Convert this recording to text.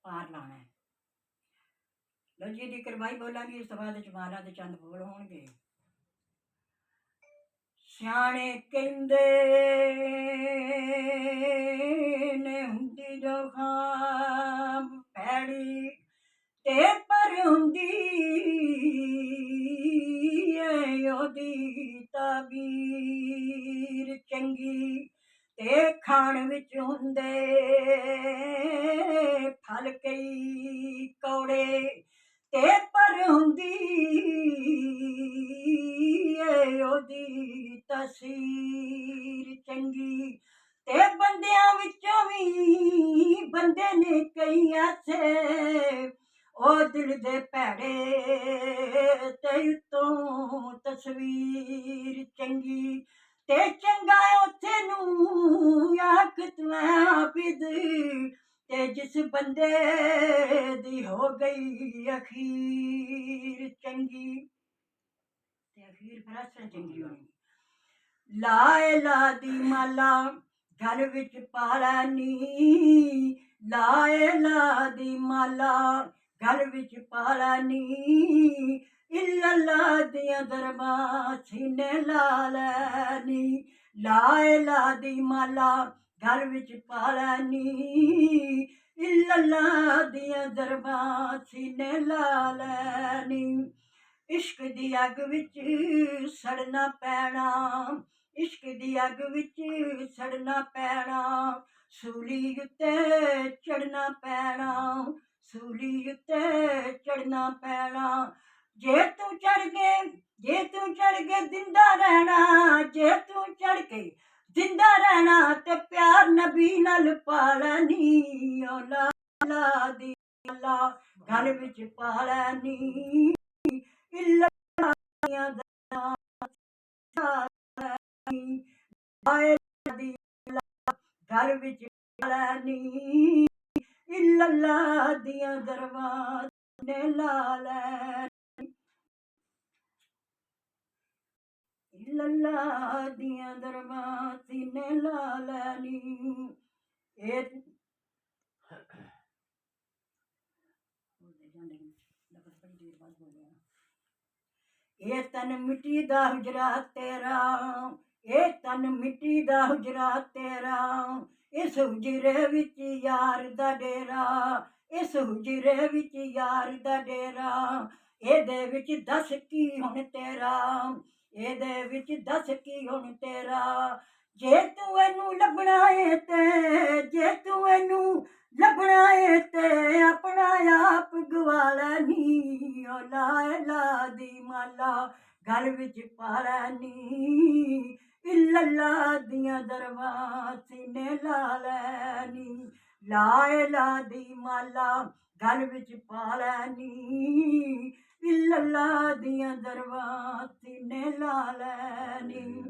पार लाना है। लो जी दी करवाई बोलांगी, उस तो बाद माला ते चंद बोल होणगे। सियाणे कहंदे ने हुंदी जो खाम भैड़ी ते पर हुंदी ओदी ताबीर चंगी ते खाण विच हुंदे फल कई कौड़े ते पर हुंदी ओदी तसीर चंगी ते बंदियां विचों भी बंदे ने कई ऐसे ओ दिल दे भैड़े ते उत्तों तस्वीर चंगी ते चंगा उत्थे नूं आख तूं आबिद ते जिस बंदे दी हो गई अखीर चंगी ते अखीर फिर असर चंगी होनी। लाए ला दी माला घर विच पाला नी, लाए ला दी माला घर विच पाला नी, इल्लल्लाह दियां दरबां सीने ला लैनी। लाए ला दी माला घर विच पाला नी, इल्लल्लाह दियां दरबां सीने ला लैनी। इश्क दी अग विच सड़ना पैना, इश्क दी अग विच सड़ना पैना, सूली उत्ते चढ़ना पैना, सूली उत्ते चढ़ना पैना। जे तू चढ़ गए जिंदा रहना, जे तू चढ़ के जिंदा रहना ते प्यार नबी नाल पाला नी। औला दी अल्लाह घर विच पाला नी, इल्लल्लाह दियां दरबां घर विच पाला नी, इल्लल्लाह दियां दरबां सीने ला लैनी। इल्लल्लाह दियां दरबां सीने ला लैनी। ये तन मिट्टी दा हुजरा तेरा, ये तन मिट्टी दा हुजरा तेरा, इस हुजरे विच यार दा डेरा, इस हुजरे विच यार दा डेरा। एदे विच दस की हुण तेरा, एदे विच दस की हुण तेरा। जे तू एनू लभना है ते, जे तू एनू लभना है ते अपना आप गवाला नी। ओ लाए ला दी माला घर विच पाला नी, इल्लल्लाह दियां दरबां सीने ला लैनी। लाए ला दी माला घर विच पाला नी, इल्लल्लाह दियां दरबां सीने ला लैनी।